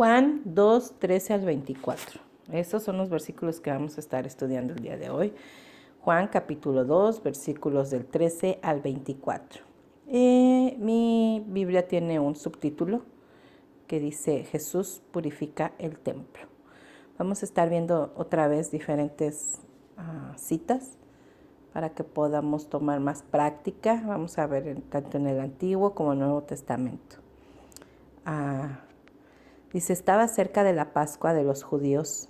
Juan 2, 13 al 24. Esos son los versículos que vamos a estar estudiando el día de hoy. Juan capítulo 2, versículos del 13 al 24. Mi Biblia tiene un subtítulo que dice Jesús purifica el templo. Vamos a estar viendo otra vez diferentes citas para que podamos tomar más práctica. Vamos a ver tanto en el Antiguo como en el Nuevo Testamento. Dice, estaba cerca de la Pascua de los judíos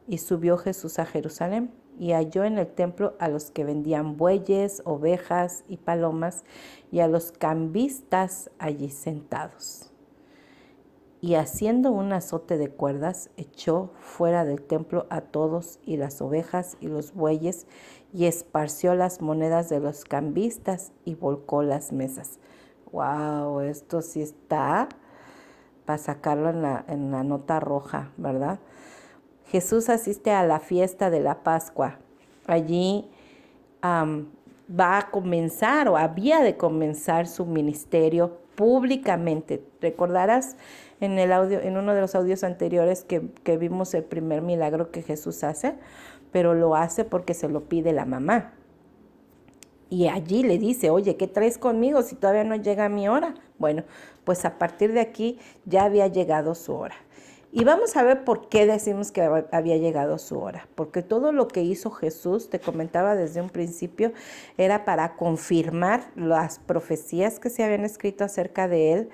y subió Jesús a Jerusalén y halló en el templo a los que vendían bueyes, ovejas y palomas y a los cambistas allí sentados. Y haciendo un azote de cuerdas, echó fuera del templo a todos y las ovejas y los bueyes y esparció las monedas de los cambistas y volcó las mesas. ¡Wow! Esto sí está para sacarlo en la nota roja, ¿verdad? Jesús asiste a la fiesta de la Pascua. Allí va a comenzar o había de comenzar su ministerio públicamente. Recordarás en uno de los audios anteriores que vimos el primer milagro que Jesús hace, pero lo hace porque se lo pide la mamá. Y allí le dice, oye, ¿qué traes conmigo si todavía no llega mi hora? Bueno, pues a partir de aquí ya había llegado su hora. Y vamos a ver por qué decimos que había llegado su hora. Porque todo lo que hizo Jesús, te comentaba desde un principio, era para confirmar las profecías que se habían escrito acerca de él.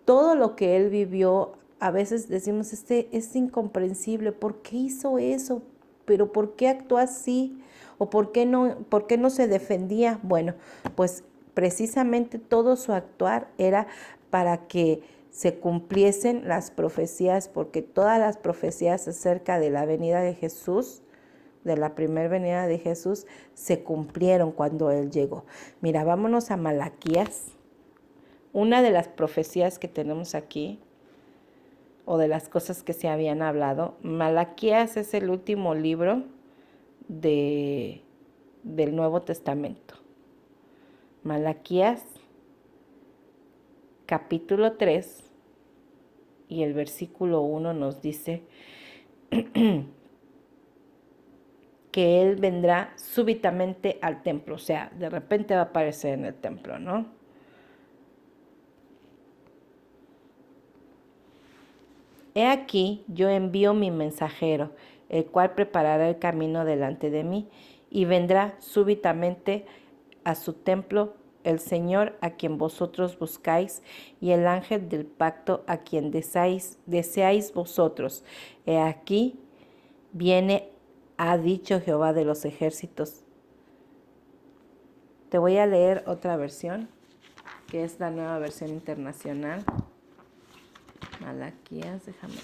Todo lo que él vivió, a veces decimos, es incomprensible. ¿Por qué hizo eso? ¿Pero por qué actuó así? ¿O por qué no se defendía? Bueno, pues precisamente todo su actuar era para que se cumpliesen las profecías, porque todas las profecías acerca de la venida de Jesús, de la primera venida de Jesús, se cumplieron cuando Él llegó. Mira, vámonos a Malaquías. Una de las profecías que tenemos aquí, o de las cosas que se habían hablado, Malaquías es el último libro del Nuevo Testamento. Malaquías, capítulo 3, y el versículo 1 nos dice que Él vendrá súbitamente al templo, o sea, de repente va a aparecer en el templo, ¿no? He aquí, yo envío mi mensajero, el cual preparará el camino delante de mí, y vendrá súbitamente a su templo el Señor a quien vosotros buscáis, y el ángel del pacto a quien deseáis vosotros. He aquí, viene, ha dicho Jehová de los ejércitos. Te voy a leer otra versión, que es la Nueva Versión Internacional. Malaquías, déjame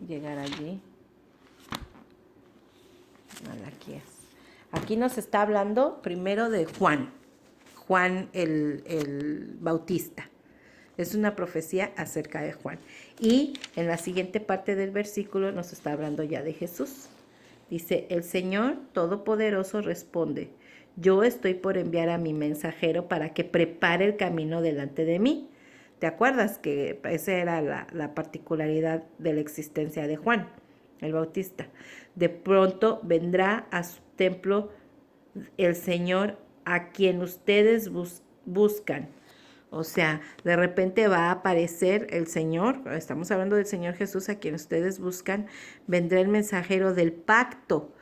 llegar allí. Malaquías. Aquí nos está hablando primero de Juan el Bautista. Es una profecía acerca de Juan. Y en la siguiente parte del versículo nos está hablando ya de Jesús. Dice, el Señor Todopoderoso responde, yo estoy por enviar a mi mensajero para que prepare el camino delante de mí. ¿Te acuerdas que esa era la particularidad de la existencia de Juan, el Bautista? De pronto vendrá a su templo el Señor a quien ustedes buscan. O sea, de repente va a aparecer el Señor, estamos hablando del Señor Jesús a quien ustedes buscan, vendrá el mensajero del pacto.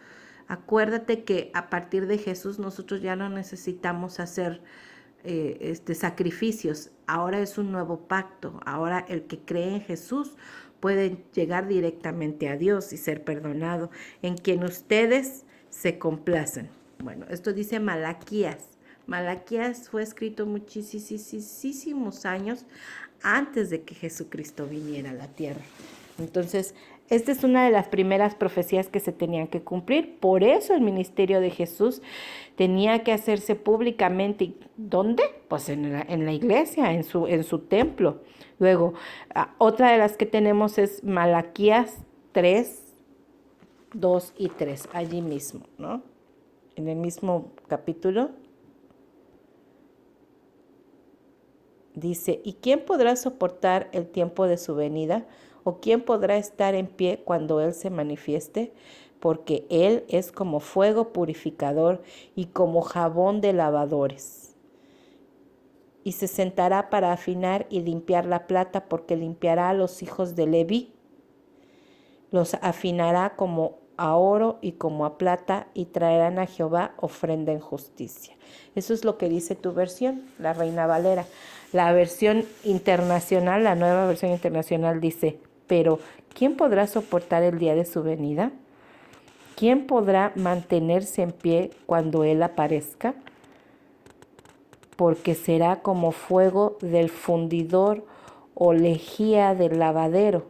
Acuérdate que a partir de Jesús nosotros ya no necesitamos hacer sacrificios. Ahora es un nuevo pacto. Ahora el que cree en Jesús puede llegar directamente a Dios y ser perdonado, en quien ustedes se complacen. Bueno, esto dice Malaquías. Malaquías fue escrito muchísimos años antes de que Jesucristo viniera a la tierra. Entonces, esta es una de las primeras profecías que se tenían que cumplir. Por eso el ministerio de Jesús tenía que hacerse públicamente. ¿Dónde? Pues en la iglesia, en su templo. Luego, otra de las que tenemos es Malaquías 3, 2 y 3, allí mismo, ¿no? En el mismo capítulo. Dice, ¿y quién podrá soportar el tiempo de su venida? ¿O quién podrá estar en pie cuando Él se manifieste? Porque Él es como fuego purificador y como jabón de lavadores. Y se sentará para afinar y limpiar la plata, porque limpiará a los hijos de Leví. Los afinará como a oro y como a plata, y traerán a Jehová ofrenda en justicia. Eso es lo que dice tu versión, la Reina Valera. La versión internacional, la nueva versión internacional dice, pero ¿quién podrá soportar el día de su venida? ¿Quién podrá mantenerse en pie cuando Él aparezca? Porque será como fuego del fundidor o lejía del lavadero.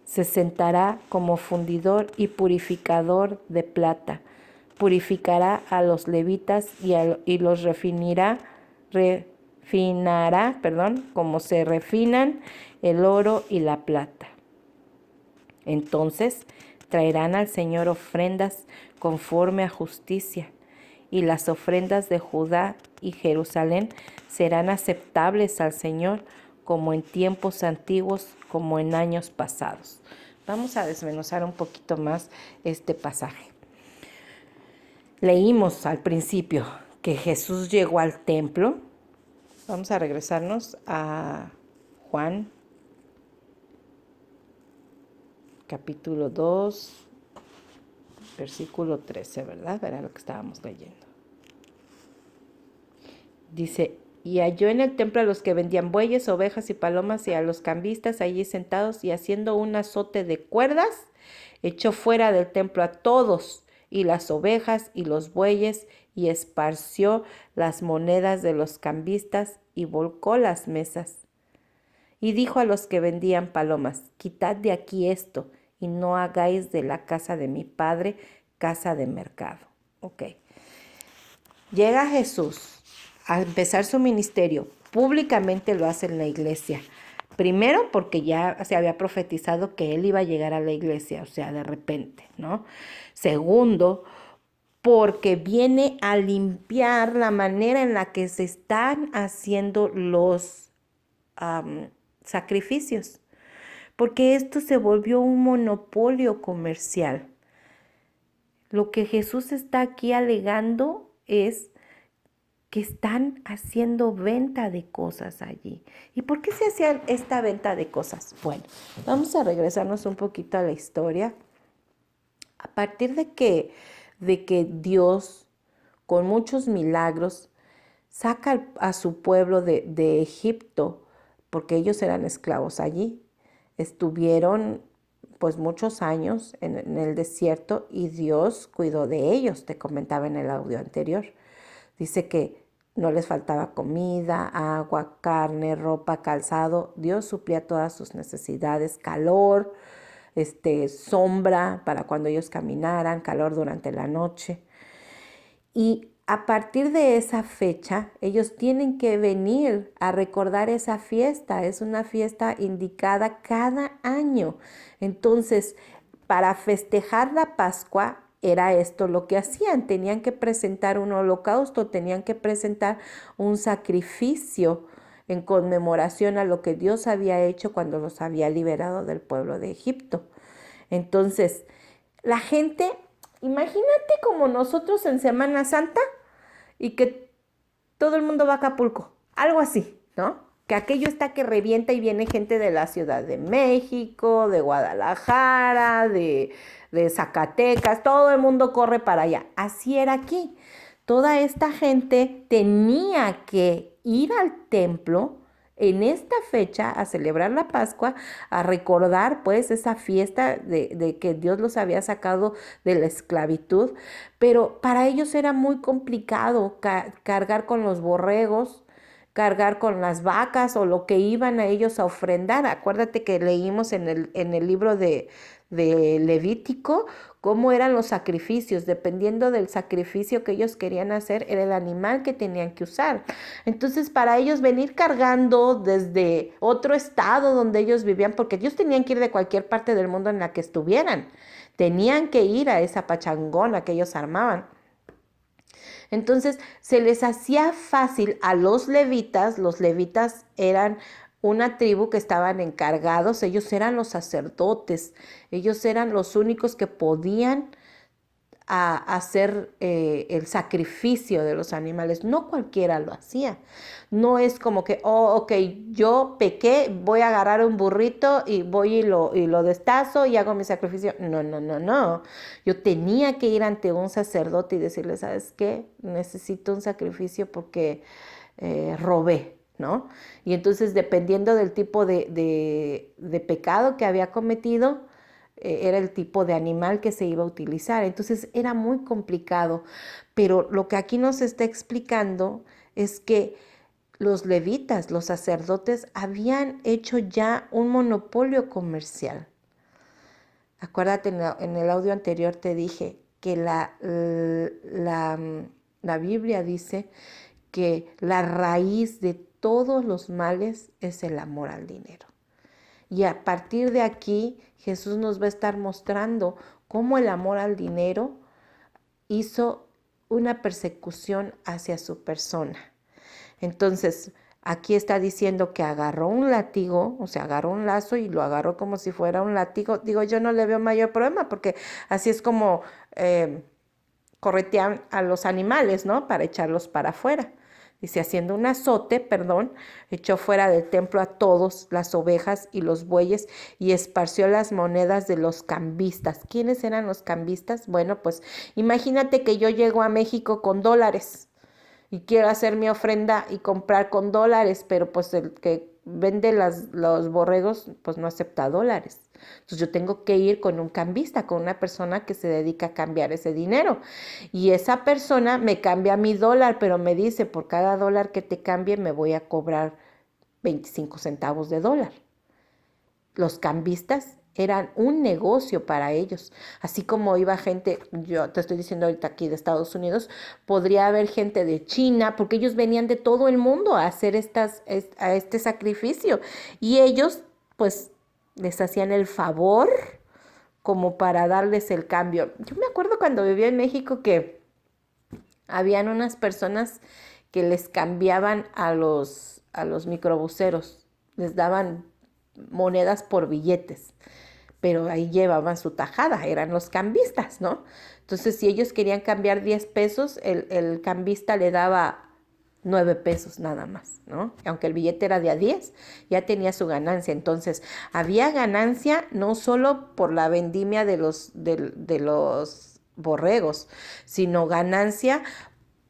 Se sentará como fundidor y purificador de plata. Purificará a los levitas y los refinará, como se refinan el oro y la plata. Entonces traerán al Señor ofrendas conforme a justicia, y las ofrendas de Judá y Jerusalén serán aceptables al Señor, como en tiempos antiguos, como en años pasados. Vamos a desmenuzar un poquito más este pasaje. Leímos al principio que Jesús llegó al templo. Vamos a regresarnos a Juan, capítulo 2, versículo 13, ¿verdad? Era lo que estábamos leyendo. Dice, y halló en el templo a los que vendían bueyes, ovejas y palomas, y a los cambistas allí sentados, y haciendo un azote de cuerdas, echó fuera del templo a todos, y las ovejas y los bueyes, y esparció las monedas de los cambistas, y volcó las mesas. Y dijo a los que vendían palomas, quitad de aquí esto, y no hagáis de la casa de mi padre casa de mercado. Ok. Llega Jesús a empezar su ministerio. Públicamente lo hace en la iglesia. Primero, porque ya se había profetizado que Él iba a llegar a la iglesia, o sea, de repente, ¿no? Segundo, porque viene a limpiar la manera en la que se están haciendo los sacrificios, porque esto se volvió un monopolio comercial. Lo que Jesús está aquí alegando es que están haciendo venta de cosas allí. ¿Y por qué se hacía esta venta de cosas? Bueno, vamos a regresarnos un poquito a la historia. A partir de que Dios, con muchos milagros, saca a su pueblo de Egipto, porque ellos eran esclavos allí. Estuvieron pues muchos años en el desierto y Dios cuidó de ellos, te comentaba en el audio anterior. Dice que no les faltaba comida, agua, carne, ropa, calzado. Dios suplía todas sus necesidades, calor, sombra para cuando ellos caminaran, calor durante la noche. Y a partir de esa fecha, ellos tienen que venir a recordar esa fiesta. Es una fiesta indicada cada año. Entonces, para festejar la Pascua, era esto lo que hacían. Tenían que presentar un holocausto, tenían que presentar un sacrificio en conmemoración a lo que Dios había hecho cuando los había liberado del pueblo de Egipto. Entonces, la gente, imagínate como nosotros en Semana Santa y que todo el mundo va a Acapulco, algo así, ¿no? Que aquello está que revienta y viene gente de la Ciudad de México, de Guadalajara, de Zacatecas, todo el mundo corre para allá. Así era aquí. Toda esta gente tenía que ir al templo en esta fecha a celebrar la Pascua, a recordar pues esa fiesta de que Dios los había sacado de la esclavitud, pero para ellos era muy complicado cargar con los borregos, cargar con las vacas o lo que iban a ellos a ofrendar. Acuérdate que leímos en el libro de Levítico cómo eran los sacrificios. Dependiendo del sacrificio que ellos querían hacer, era el animal que tenían que usar. Entonces, para ellos venir cargando desde otro estado donde ellos vivían, porque ellos tenían que ir de cualquier parte del mundo en la que estuvieran, tenían que ir a esa pachangona que ellos armaban. Entonces se les hacía fácil a los levitas eran una tribu que estaban encargados, ellos eran los sacerdotes, ellos eran los únicos que podían hacer el sacrificio de los animales. No cualquiera lo hacía. No es como que, oh, ok, yo pequé, voy a agarrar un burrito y voy y lo destazo y hago mi sacrificio. No, no, no, no. Yo tenía que ir ante un sacerdote y decirle, ¿sabes qué? Necesito un sacrificio porque robé, ¿no? Y entonces, dependiendo del tipo de pecado que había cometido, era el tipo de animal que se iba a utilizar. Entonces era muy complicado, pero lo que aquí nos está explicando es que los levitas, los sacerdotes, habían hecho ya un monopolio comercial. Acuérdate, en el audio anterior te dije que la Biblia dice que la raíz de todos los males es el amor al dinero. Y a partir de aquí, Jesús nos va a estar mostrando cómo el amor al dinero hizo una persecución hacia su persona. Entonces, aquí está diciendo que agarró un látigo, o sea, agarró un lazo y lo agarró como si fuera un látigo. Digo, yo no le veo mayor problema porque así es como corretean a los animales, ¿no? Para echarlos para afuera. Dice, haciendo un azote, echó fuera del templo a todos, las ovejas y los bueyes, y esparció las monedas de los cambistas. ¿Quiénes eran los cambistas? Bueno, pues imagínate que yo llego a México con dólares y quiero hacer mi ofrenda y comprar con dólares, pero pues el que vende los borregos pues no acepta dólares. Entonces yo tengo que ir con un cambista, con una persona que se dedica a cambiar ese dinero. Y esa persona me cambia mi dólar, pero me dice, por cada dólar que te cambie me voy a cobrar 25 centavos de dólar. Los cambistas eran un negocio para ellos. Así como iba gente, yo te estoy diciendo ahorita aquí de Estados Unidos, podría haber gente de China, porque ellos venían de todo el mundo a hacer a este sacrificio. Y ellos, pues, les hacían el favor como para darles el cambio. Yo me acuerdo cuando vivía en México que habían unas personas que les cambiaban a los microbuseros, les daban monedas por billetes, pero ahí llevaban su tajada, eran los cambistas, ¿no? Entonces, si ellos querían cambiar 10 pesos, el cambista le daba 9 pesos nada más, ¿no? Aunque el billete era de a 10, ya tenía su ganancia. Entonces, había ganancia no solo por la vendimia de los borregos, sino ganancia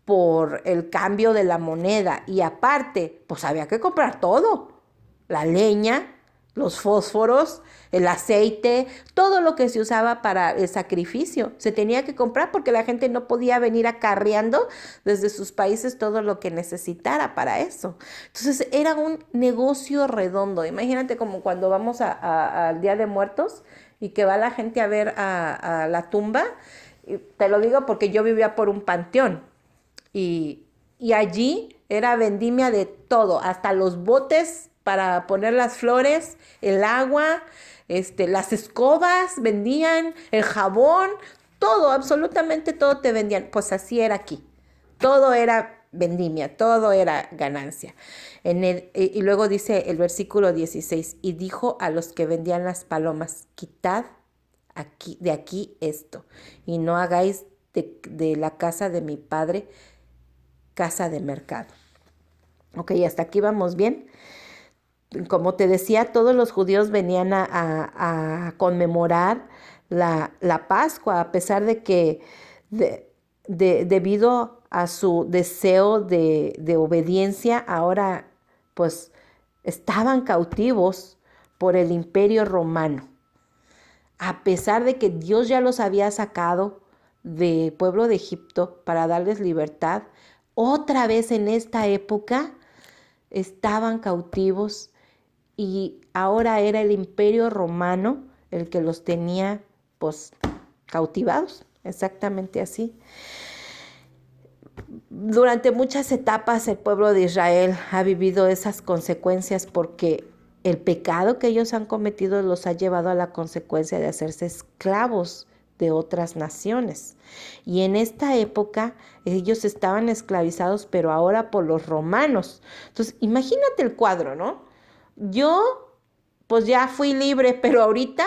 por el cambio de la moneda. Y aparte, pues había que comprar todo, la leña, los fósforos, el aceite, todo lo que se usaba para el sacrificio. Se tenía que comprar porque la gente no podía venir acarreando desde sus países todo lo que necesitara para eso. Entonces era un negocio redondo. Imagínate como cuando vamos al Día de Muertos y que va la gente a ver a la tumba. Y te lo digo porque yo vivía por un panteón y allí era vendimia de todo, hasta los botes para poner las flores, el agua, las escobas vendían, el jabón, todo, absolutamente todo te vendían. Pues así era aquí. Todo era vendimia, todo era ganancia. Y luego dice el versículo 16, y dijo a los que vendían las palomas, quitad de aquí esto, y no hagáis de la casa de mi padre casa de mercado. Ok, hasta aquí vamos bien. Como te decía, todos los judíos venían a conmemorar la Pascua, a pesar de que debido a su deseo de obediencia, ahora pues estaban cautivos por el Imperio Romano. A pesar de que Dios ya los había sacado del pueblo de Egipto para darles libertad, otra vez en esta época estaban cautivos y ahora era el Imperio Romano el que los tenía pues cautivados, exactamente así. Durante muchas etapas el pueblo de Israel ha vivido esas consecuencias porque el pecado que ellos han cometido los ha llevado a la consecuencia de hacerse esclavos de otras naciones. Y en esta época ellos estaban esclavizados, pero ahora por los romanos. Entonces, imagínate el cuadro, ¿no? Yo, pues ya fui libre, pero ahorita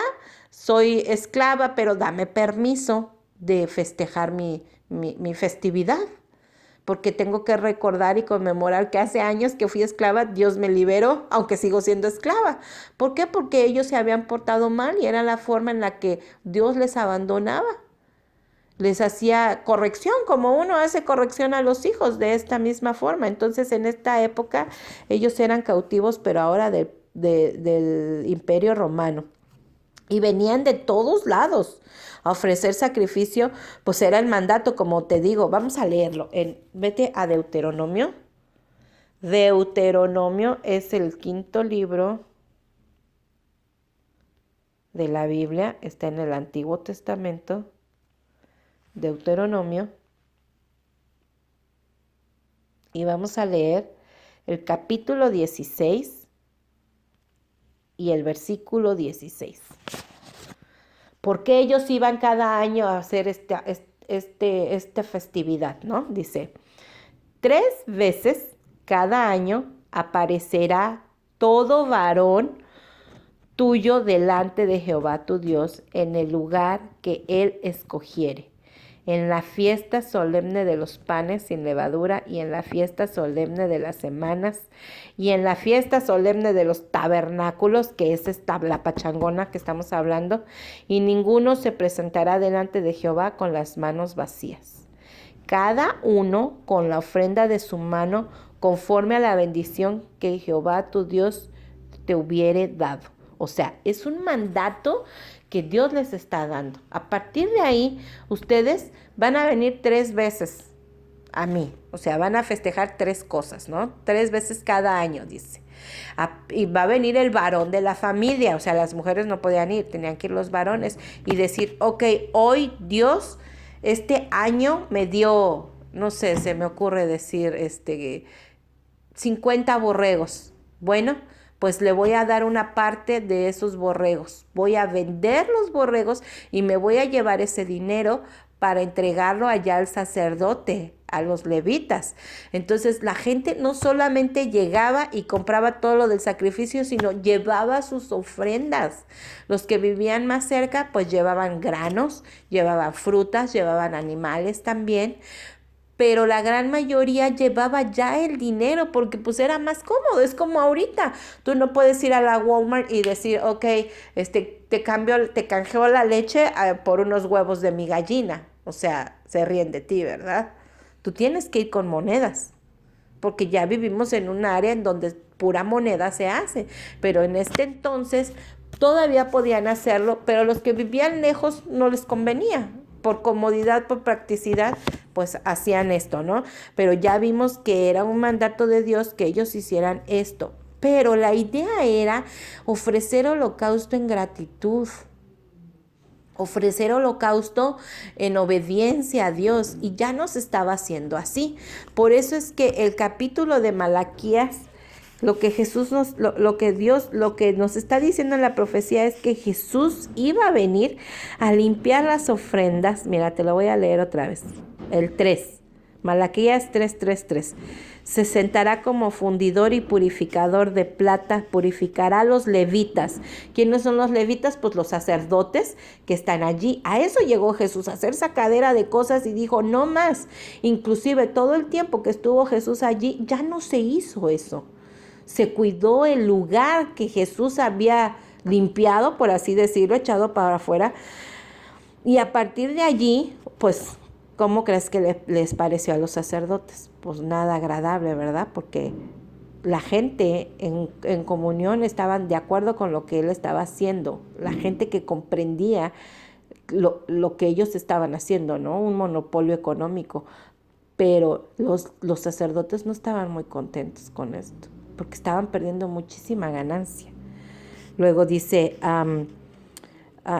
soy esclava, pero dame permiso de festejar mi festividad, porque tengo que recordar y conmemorar que hace años que fui esclava, Dios me liberó, aunque sigo siendo esclava. ¿Por qué? Porque ellos se habían portado mal y era la forma en la que Dios les abandonaba. Les hacía corrección, como uno hace corrección a los hijos de esta misma forma. Entonces, en esta época, ellos eran cautivos, pero ahora del Imperio Romano. Y venían de todos lados a ofrecer sacrificio, pues era el mandato, como te digo. Vamos a leerlo. Vete a Deuteronomio. Deuteronomio es el 5.º libro de la Biblia, está en el Antiguo Testamento. Deuteronomio. Y vamos a leer el capítulo 16 y el versículo 16. Porque ellos iban cada año a hacer esta festividad, ¿no? Dice, 3 veces cada año aparecerá todo varón tuyo delante de Jehová tu Dios en el lugar que él escogiere, en la fiesta solemne de los panes sin levadura, y en la fiesta solemne de las semanas, y en la fiesta solemne de los tabernáculos, que es la pachangona que estamos hablando, y ninguno se presentará delante de Jehová con las manos vacías. Cada uno con la ofrenda de su mano, conforme a la bendición que Jehová tu Dios te hubiere dado. O sea, es un mandato que Dios les está dando. A partir de ahí, ustedes van a venir 3 veces a mí. O sea, van a festejar 3 cosas, ¿no? 3 veces cada año, dice. Y va a venir el varón de la familia. O sea, las mujeres no podían ir, tenían que ir los varones. Y decir, ok, hoy Dios, este año me dio, no sé, se me ocurre decir, 50 borregos. Bueno, pues le voy a dar una parte de esos borregos. Voy a vender los borregos y me voy a llevar ese dinero para entregarlo allá al sacerdote, a los levitas. Entonces la gente no solamente llegaba y compraba todo lo del sacrificio, sino llevaba sus ofrendas. Los que vivían más cerca, pues llevaban granos, llevaban frutas, llevaban animales también. Pero la gran mayoría llevaba ya el dinero porque pues era más cómodo. Es como ahorita, tú no puedes ir a la Walmart y decir, ok, te canjeo la leche por unos huevos de mi gallina. O sea, se ríen de ti, ¿verdad? Tú tienes que ir con monedas, porque ya vivimos en un área en donde pura moneda se hace. Pero en este entonces todavía podían hacerlo, pero los que vivían lejos no les convenía. Por comodidad, por practicidad, pues hacían esto, ¿no? Pero ya vimos que era un mandato de Dios que ellos hicieran esto. Pero la idea era ofrecer holocausto en gratitud, ofrecer holocausto en obediencia a Dios, y ya no se estaba haciendo así. Por eso es que el capítulo de Malaquías, lo que nos está diciendo en la profecía es que Jesús iba a venir a limpiar las ofrendas. Mira, te lo voy a leer otra vez. El 3, Malaquías 3:3. Se sentará como fundidor y purificador de plata, purificará a los levitas. ¿Quiénes son los levitas? Pues los sacerdotes que están allí. A eso llegó Jesús, a hacer sacadera de cosas, y dijo, no más. Inclusive todo el tiempo que estuvo Jesús allí, ya no se hizo eso. Se cuidó el lugar que Jesús había limpiado, por así decirlo, echado para afuera. Y a partir de allí, pues, ¿cómo crees que les pareció a los sacerdotes? Pues nada agradable, ¿verdad? Porque la gente en comunión estaban de acuerdo con lo que él estaba haciendo. La gente que comprendía lo que ellos estaban haciendo, ¿no? Un monopolio económico. Pero los sacerdotes no estaban muy contentos con esto, porque estaban perdiendo muchísima ganancia. Luego dice,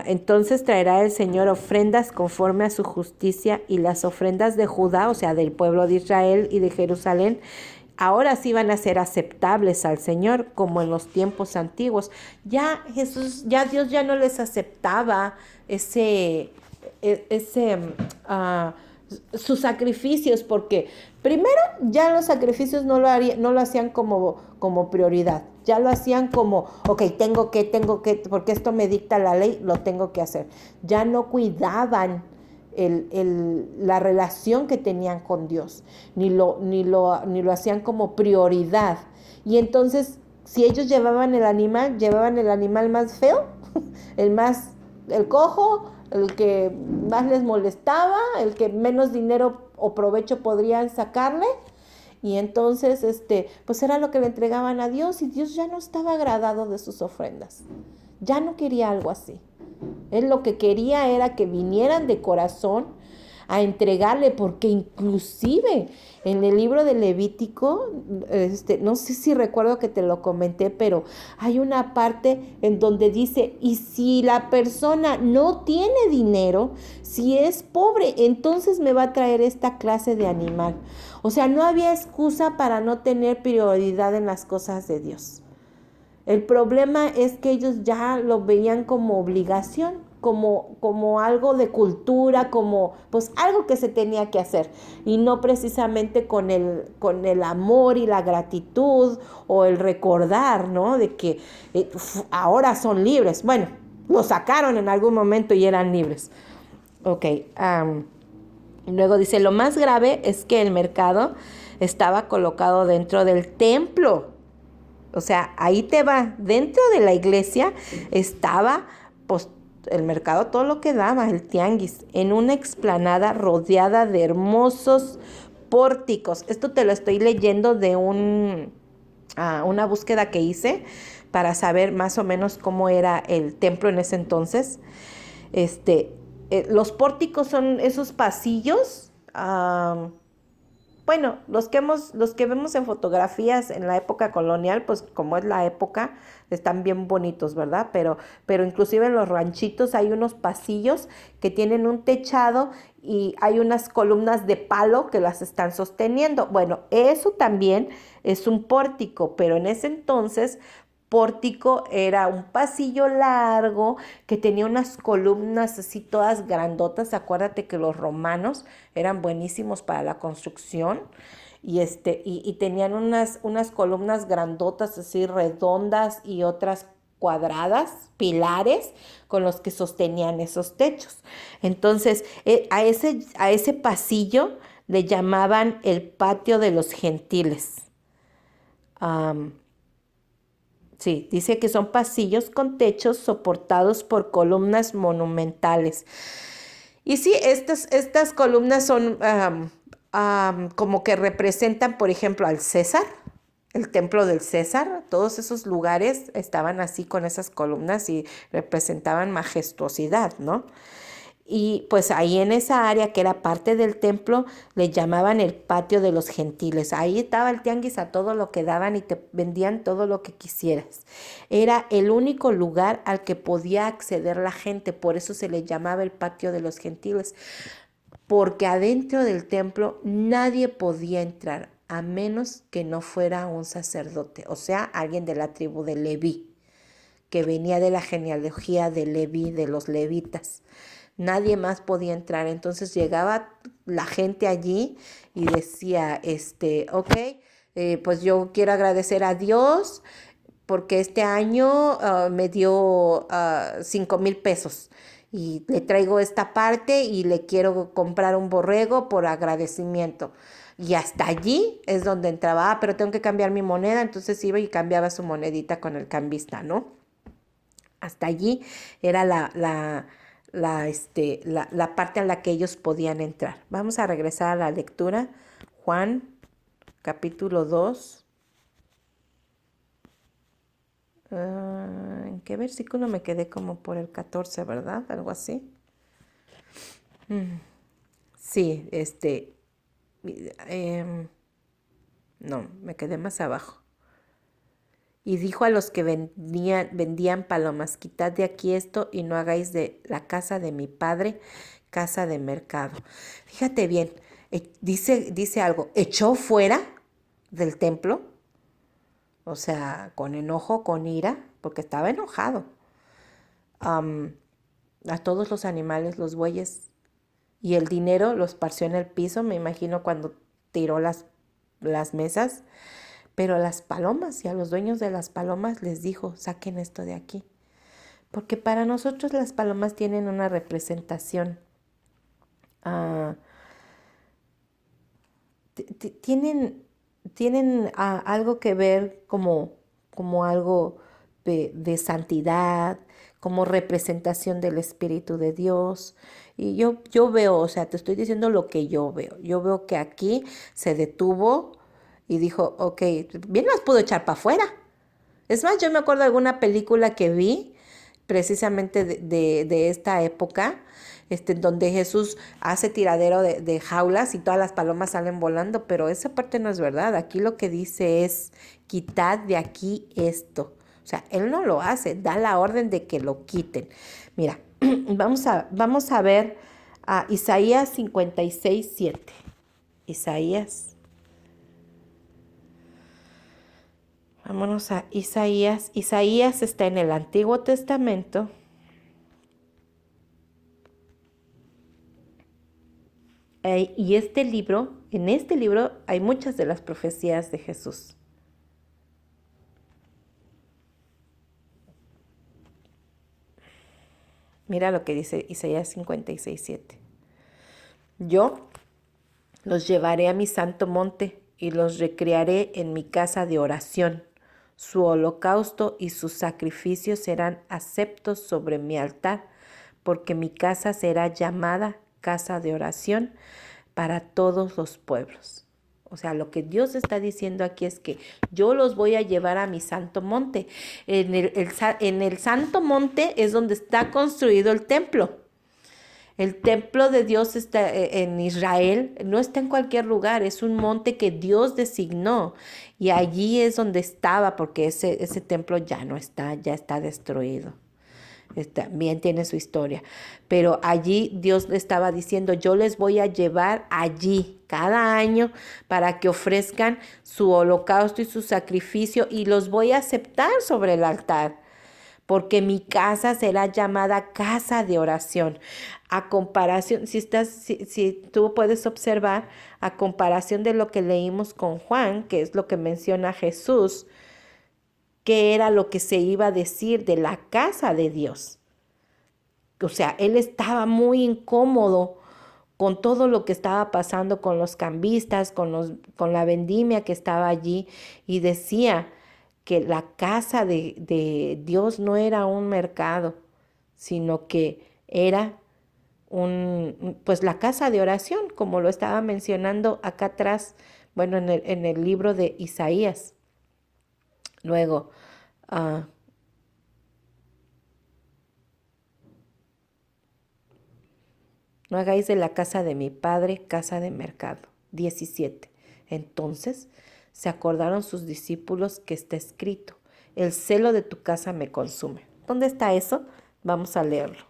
entonces traerá el Señor ofrendas conforme a su justicia, y las ofrendas de Judá, o sea, del pueblo de Israel y de Jerusalén, ahora sí van a ser aceptables al Señor, como en los tiempos antiguos. Ya Dios ya no les aceptaba ah, sus sacrificios, porque primero ya los sacrificios no lo hacían como prioridad, ya lo hacían como, ok, tengo que, porque esto me dicta la ley, lo tengo que hacer. Ya no cuidaban la relación que tenían con Dios, ni lo hacían como prioridad. Y entonces, si ellos llevaban el animal más feo, el cojo, el que más les molestaba, el que menos dinero o provecho podrían sacarle, y entonces pues era lo que le entregaban a Dios, y Dios ya no estaba agradado de sus ofrendas. Ya no quería algo así. Él lo que quería era que vinieran de corazón a entregarle, porque inclusive en el libro de Levítico, no sé si recuerdo que te lo comenté, pero hay una parte en donde dice, y si la persona no tiene dinero, si es pobre, entonces me va a traer esta clase de animal. O sea, no había excusa para no tener prioridad en las cosas de Dios. El problema es que ellos ya lo veían como obligación, como algo de cultura, como pues algo que se tenía que hacer, y no precisamente con el amor y la gratitud o el recordar, ¿no? De que ahora son libres. Bueno, lo sacaron en algún momento y eran libres. Ok, luego dice, lo más grave es que el mercado estaba colocado dentro del templo. O sea, ahí te va, dentro de la iglesia estaba pues el mercado, todo lo que daba, el tianguis, en una explanada rodeada de hermosos pórticos. Esto te lo estoy leyendo de una búsqueda que hice para saber más o menos cómo era el templo en ese entonces. Los pórticos son esos pasillos, bueno, los que vemos en fotografías en la época colonial, pues como es la época, están bien bonitos, ¿verdad? Pero inclusive en los ranchitos hay unos pasillos que tienen un techado y hay unas columnas de palo que las están sosteniendo. Bueno, eso también es un pórtico, pero en ese entonces pórtico era un pasillo largo que tenía unas columnas así todas grandotas. Acuérdate que los romanos eran buenísimos para la construcción, y tenían unas columnas grandotas así redondas y otras cuadradas, pilares con los que sostenían esos techos. Entonces, a ese pasillo le llamaban el patio de los gentiles. Sí, dice que son pasillos con techos soportados por columnas monumentales. Y sí, estas columnas son como que representan, por ejemplo, al César, el templo del César. Todos esos lugares estaban así con esas columnas y representaban majestuosidad, ¿no? Y pues ahí en esa área que era parte del templo le llamaban el patio de los gentiles. Ahí estaba el tianguis a todo lo que daban y te vendían todo lo que quisieras. Era el único lugar al que podía acceder la gente, por eso se le llamaba el patio de los gentiles, porque adentro del templo nadie podía entrar a menos que no fuera un sacerdote, o sea, alguien de la tribu de Leví, que venía de la genealogía de Leví, de los levitas. Nadie más podía entrar. Entonces llegaba la gente allí y decía, ok, pues yo quiero agradecer a Dios porque este año me dio 5,000 pesos y le traigo esta parte y le quiero comprar un borrego por agradecimiento. Y hasta allí es donde entraba, pero tengo que cambiar mi moneda, entonces iba y cambiaba su monedita con el cambista, ¿no? Hasta allí era la parte a la que ellos podían entrar. Vamos a regresar a la lectura. Juan, capítulo 2. ¿En qué versículo me quedé? Como por el 14, ¿verdad? Algo así. Sí, no, me quedé más abajo. Y dijo a los que vendían palomas, quitad de aquí esto y no hagáis de la casa de mi padre casa de mercado. Fíjate bien, dice algo, echó fuera del templo, o sea, con enojo, con ira, porque estaba enojado. A todos los animales, los bueyes, y el dinero lo esparció en el piso, me imagino cuando tiró las mesas. Pero a las palomas y a los dueños de las palomas les dijo, saquen esto de aquí. Porque para nosotros las palomas tienen una representación, ah, tienen algo que ver como algo de santidad, como representación del Espíritu de Dios. Y yo veo, o sea, te estoy diciendo lo que yo veo. Yo veo que aquí se detuvo y dijo, ok, bien las pudo echar para afuera. Es más, yo me acuerdo de alguna película que vi precisamente de esta época, donde Jesús hace tiradero de jaulas y todas las palomas salen volando, pero esa parte no es verdad. Aquí lo que dice es, quitad de aquí esto. O sea, Él no lo hace, da la orden de que lo quiten. Mira, vamos a ver a Isaías 56:7. Isaías. Vámonos a Isaías. Isaías está en el Antiguo Testamento. Y en este libro hay muchas de las profecías de Jesús. Mira lo que dice Isaías 56:7. Yo los llevaré a mi santo monte y los recrearé en mi casa de oración. Su holocausto y sus sacrificios serán aceptos sobre mi altar, porque mi casa será llamada casa de oración para todos los pueblos. O sea, lo que Dios está diciendo aquí es que yo los voy a llevar a mi santo monte. En el santo monte es donde está construido el templo. El templo de Dios está en Israel, no está en cualquier lugar, es un monte que Dios designó y allí es donde estaba, porque ese templo ya no está, ya está destruido. También tiene su historia, pero allí Dios le estaba diciendo, yo les voy a llevar allí cada año para que ofrezcan su holocausto y su sacrificio y los voy a aceptar sobre el altar. Porque mi casa será llamada casa de oración. A comparación, si tú puedes observar, a comparación de lo que leímos con Juan, que es lo que menciona Jesús, que era lo que se iba a decir de la casa de Dios. O sea, él estaba muy incómodo con todo lo que estaba pasando con los cambistas, con la vendimia que estaba allí, y decía que la casa de Dios no era un mercado, sino que era pues la casa de oración, como lo estaba mencionando acá atrás, bueno, en el libro de Isaías. Luego, no hagáis de la casa de mi padre casa de mercado. 17. Entonces se acordaron sus discípulos que está escrito, el celo de tu casa me consume. ¿Dónde está eso? Vamos a leerlo.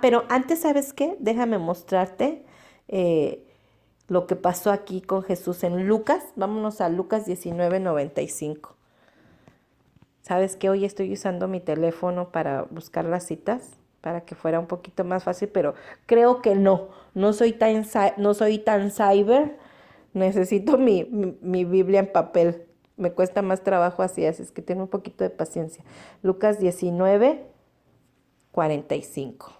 Pero antes, ¿sabes qué? Déjame mostrarte lo que pasó aquí con Jesús en Lucas. Vámonos a Lucas 19:95. ¿Sabes qué? Hoy estoy usando mi teléfono para buscar las citas, para que fuera un poquito más fácil, pero creo que no soy tan cyber. Necesito mi Biblia en papel. Me cuesta más trabajo así es que tengo un poquito de paciencia. Lucas 19:45.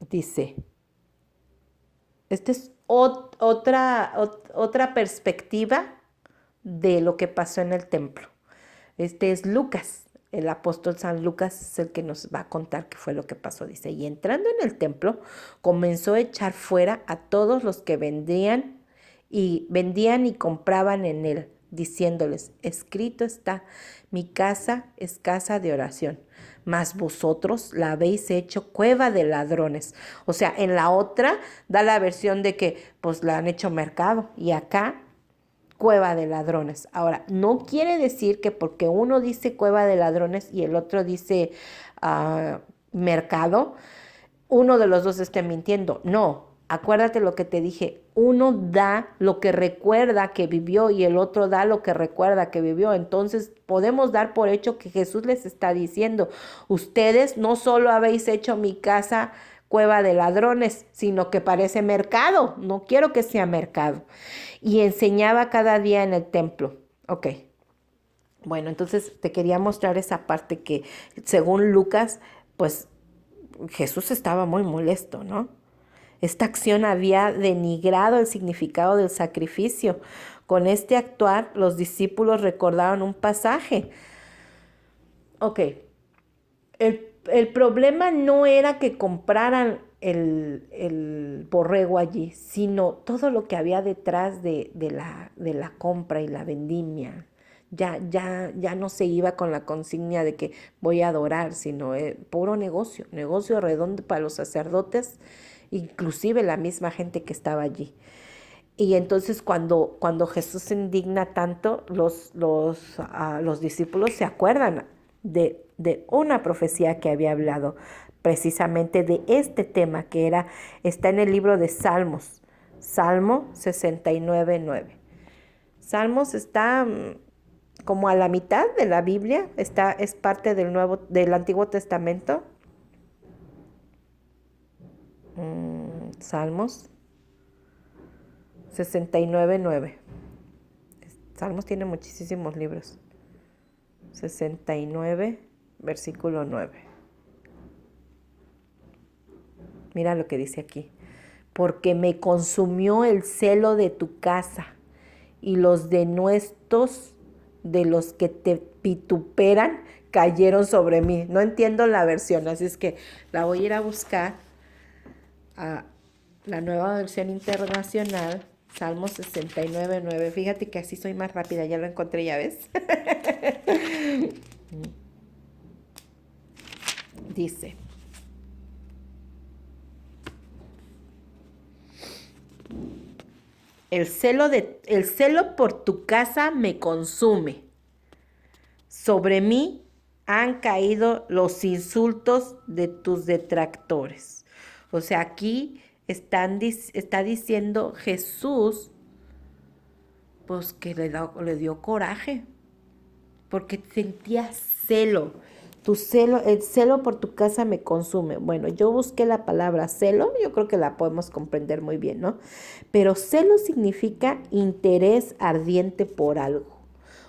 Dice, esta es otra perspectiva de lo que pasó en el templo. Este es Lucas, el apóstol San Lucas es el que nos va a contar qué fue lo que pasó. Dice, y entrando en el templo, comenzó a echar fuera a todos los que vendían y compraban en él, diciéndoles, escrito está, mi casa es casa de oración, mas vosotros la habéis hecho cueva de ladrones. O sea, en la otra da la versión de que pues la han hecho mercado y acá cueva de ladrones. Ahora, no quiere decir que porque uno dice cueva de ladrones y el otro dice mercado, uno de los dos esté mintiendo. No, Acuérdate lo que te dije, uno da lo que recuerda que vivió y el otro da lo que recuerda que vivió. Entonces podemos dar por hecho que Jesús les está diciendo, ustedes no solo habéis hecho mi casa cueva de ladrones, sino que parece mercado. No quiero que sea mercado. Y enseñaba cada día en el templo. Ok. Bueno, entonces te quería mostrar esa parte que según Lucas, pues Jesús estaba muy molesto, ¿no? Esta acción había denigrado el significado del sacrificio. Con este actuar, los discípulos recordaron un pasaje. Ok, el problema no era que compraran el borrego allí, sino todo lo que había detrás de la compra y la vendimia. Ya no se iba con la consigna de que voy a adorar, sino puro negocio, negocio redondo para los sacerdotes, inclusive la misma gente que estaba allí. Y entonces cuando Jesús se indigna tanto, los discípulos se acuerdan de una profecía que había hablado precisamente de este tema está en el libro de Salmos, Salmo 69:9. Salmos está como a la mitad de la Biblia, es parte del Antiguo Testamento. Salmos 69:9. Salmos tiene muchísimos libros. 69, versículo 9. Mira lo que dice aquí. Porque me consumió el celo de tu casa y los denuestos de los que te vituperan cayeron sobre mí. No entiendo la versión, así es que la voy a ir a buscar a la nueva versión internacional. Salmo 69:9. Fíjate que así soy más rápida, ya lo encontré, ya ves. Dice, el celo por tu casa me consume. Sobre mí han caído los insultos de tus detractores. O sea, aquí está diciendo Jesús, pues que le dio coraje, porque sentía celo. El celo por tu casa me consume. Bueno, yo busqué la palabra celo, yo creo que la podemos comprender muy bien, ¿no? Pero celo significa interés ardiente por algo.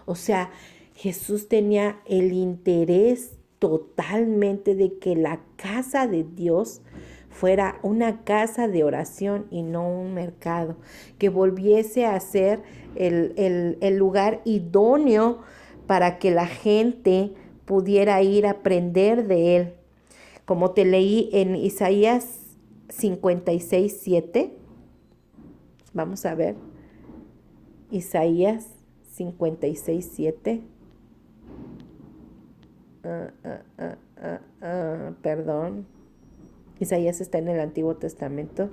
O sea, Jesús tenía el interés totalmente de que la casa de Dios fuera una casa de oración y no un mercado, que volviese a ser el lugar idóneo para que la gente pudiera ir a aprender de él. Como te leí en Isaías 56:7, vamos a ver, Isaías 56:7. Perdón. Isaías está en el Antiguo Testamento.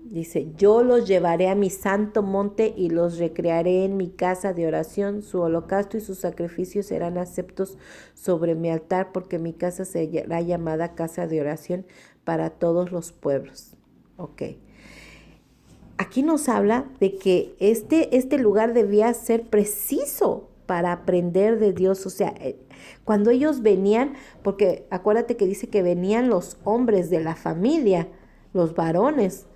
Dice, yo los llevaré a mi santo monte y los recrearé en mi casa de oración. Su holocausto y sus sacrificios serán aceptos sobre mi altar, porque mi casa será llamada casa de oración para todos los pueblos. Ok. Aquí nos habla de que este lugar debía ser preciso para aprender de Dios. O sea, cuando ellos venían, porque acuérdate que dice que venían los hombres de la familia, los varones.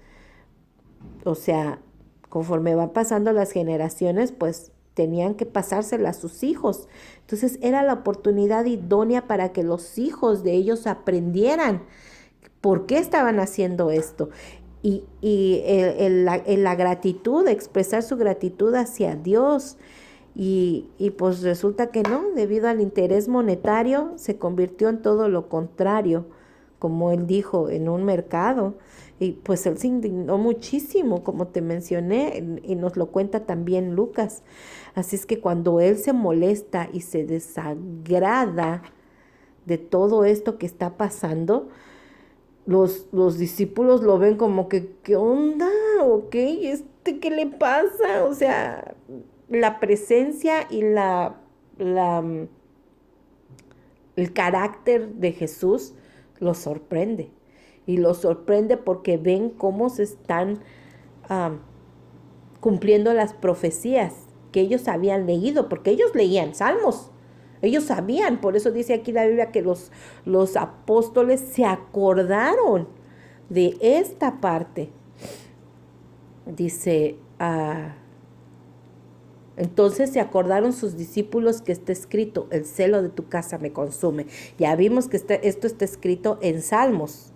O sea, conforme van pasando las generaciones, pues tenían que pasárselas a sus hijos. Entonces era la oportunidad idónea para que los hijos de ellos aprendieran por qué estaban haciendo esto. Y la gratitud, expresar su gratitud hacia Dios. Y pues resulta que no, debido al interés monetario, se convirtió en todo lo contrario, como él dijo, en un mercado. Y pues él se indignó muchísimo, como te mencioné, y nos lo cuenta también Lucas. Así es que cuando él se molesta y se desagrada de todo esto que está pasando, los discípulos lo ven como que, ¿qué onda? ¿Ok? ¿Qué le pasa? O sea, la presencia y la el carácter de Jesús los sorprende. Y los sorprende porque ven cómo se están cumpliendo las profecías que ellos habían leído, porque ellos leían salmos. Ellos sabían, por eso dice aquí la Biblia que los apóstoles se acordaron de esta parte. Dice, entonces se acordaron sus discípulos que está escrito, el celo de tu casa me consume. Ya vimos que esto está escrito en Salmos.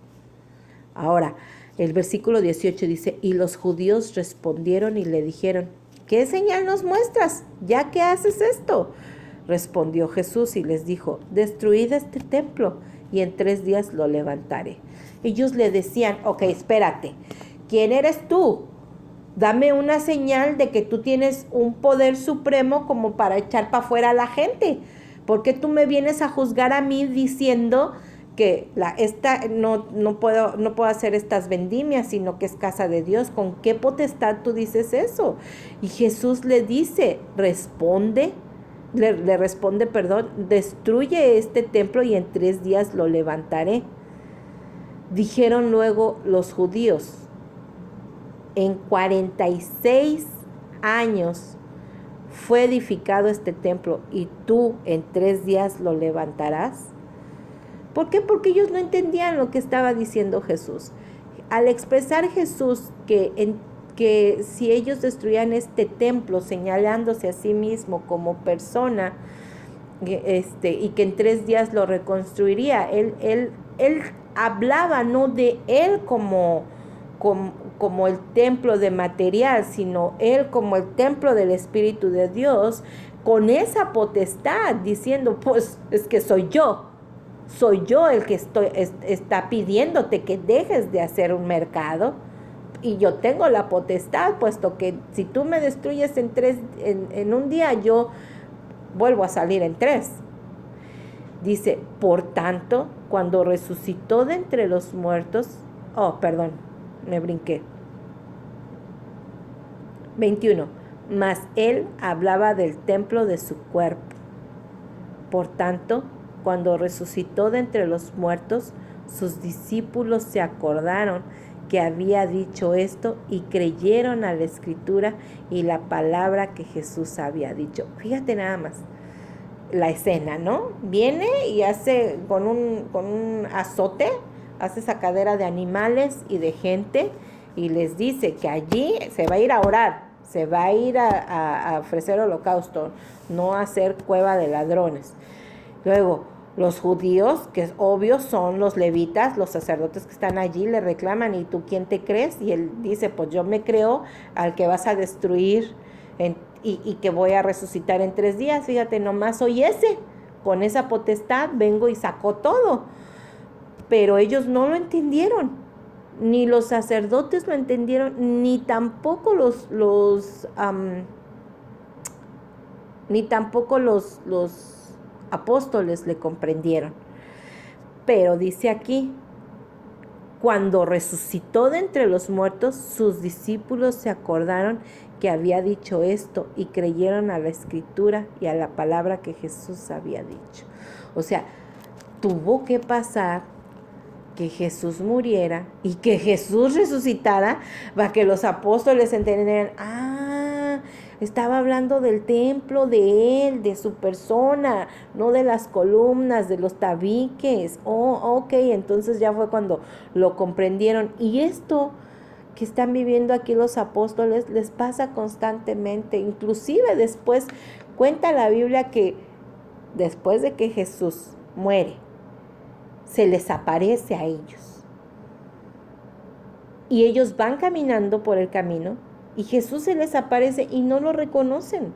Ahora, el versículo 18 dice, y los judíos respondieron y le dijeron, ¿qué señal nos muestras, ya que haces esto? Respondió Jesús y les dijo, destruid este templo y en 3 días lo levantaré. Ellos le decían, ok, espérate, ¿quién eres tú? Dame una señal de que tú tienes un poder supremo como para echar para afuera a la gente. ¿Por qué tú me vienes a juzgar a mí diciendo que no puedo hacer estas vendimias, sino que es casa de Dios? ¿Con qué potestad tú dices eso? Y Jesús le dice, le responde, destruye este templo y en 3 días lo levantaré. Dijeron luego los judíos, en 46 años fue edificado este templo y tú en 3 días lo levantarás. ¿Por qué? Porque ellos no entendían lo que estaba diciendo Jesús. Al expresar Jesús que si ellos destruían este templo, señalándose a sí mismo como persona, y que en 3 días lo reconstruiría, él hablaba no de él como el templo de material, sino él como el templo del Espíritu de Dios, con esa potestad, diciendo, pues es que soy yo el que está pidiéndote que dejes de hacer un mercado, y yo tengo la potestad, puesto que si tú me destruyes en un día, yo vuelvo a salir en 3. Dice, por tanto, cuando resucitó de entre los muertos, me brinqué. 21. Mas él hablaba del templo de su cuerpo. Por tanto, cuando resucitó de entre los muertos, sus discípulos se acordaron que había dicho esto y creyeron a la escritura y la palabra que Jesús había dicho. Fíjate nada más la escena, ¿no? Viene y hace con un azote, hace sacadera de animales y de gente y les dice que allí se va a ir a orar, se va a ir a ofrecer holocausto, no a hacer cueva de ladrones. Luego, los judíos, que es obvio, son los levitas, los sacerdotes que están allí, le reclaman, ¿y tú quién te crees? Y él dice, pues yo me creo al que vas a destruir y que voy a resucitar en 3 días. Fíjate, nomás soy ese. Con esa potestad vengo y saco todo. Pero ellos no lo entendieron. Ni los sacerdotes lo entendieron, ni tampoco los apóstoles le comprendieron. Pero dice aquí, cuando resucitó de entre los muertos, sus discípulos se acordaron que había dicho esto y creyeron a la escritura y a la palabra que Jesús había dicho. O sea, tuvo que pasar que Jesús muriera y que Jesús resucitara para que los apóstoles entendieran, estaba hablando del templo de él, de su persona, no de las columnas, de los tabiques. Ok, entonces ya fue cuando lo comprendieron. Y esto que están viviendo aquí los apóstoles les pasa constantemente. Inclusive después cuenta la Biblia que después de que Jesús muere, se les aparece a ellos. Y ellos van caminando por el camino y Jesús se les aparece y no lo reconocen.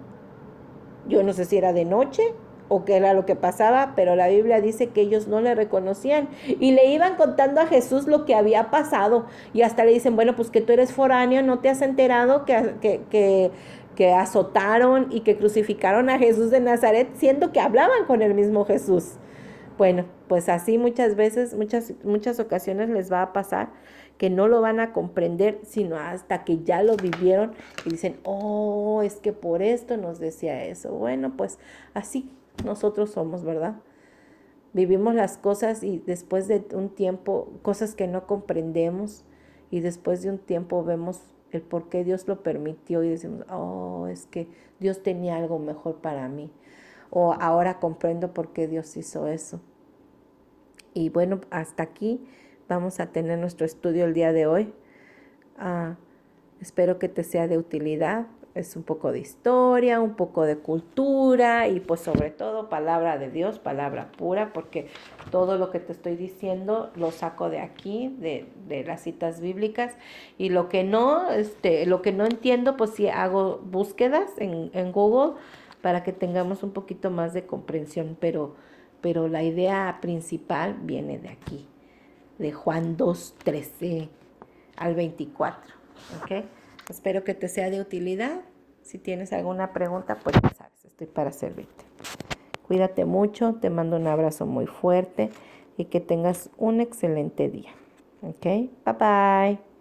Yo no sé si era de noche o qué era lo que pasaba, pero la Biblia dice que ellos no le reconocían y le iban contando a Jesús lo que había pasado y hasta le dicen, bueno, pues que tú eres foráneo, ¿no te has enterado que azotaron y que crucificaron a Jesús de Nazaret, siendo que hablaban con el mismo Jesús? Bueno, pues así muchas veces, muchas ocasiones les va a pasar que no lo van a comprender, sino hasta que ya lo vivieron y dicen, es que por esto nos decía eso. Bueno, pues así nosotros somos, ¿verdad? vivimos las cosas y después de un tiempo, cosas que no comprendemos, y después de un tiempo vemos el por qué Dios lo permitió y decimos, oh, es que Dios tenía algo mejor para mí. O ahora comprendo por qué Dios hizo eso. Y bueno, hasta aquí vamos a tener nuestro estudio el día de hoy. Espero que te sea de utilidad. Es un poco de historia, un poco de cultura y pues sobre todo palabra de Dios, palabra pura, porque todo lo que te estoy diciendo lo saco de aquí, de las citas bíblicas, y lo que no entiendo, pues sí hago búsquedas en Google para que tengamos un poquito más de comprensión, pero la idea principal viene de aquí, de Juan 2:13 al 24. ¿Ok? Espero que te sea de utilidad. Si tienes alguna pregunta, pues ya sabes, estoy para servirte. Cuídate mucho, te mando un abrazo muy fuerte y que tengas un excelente día. ¿Ok? Bye bye.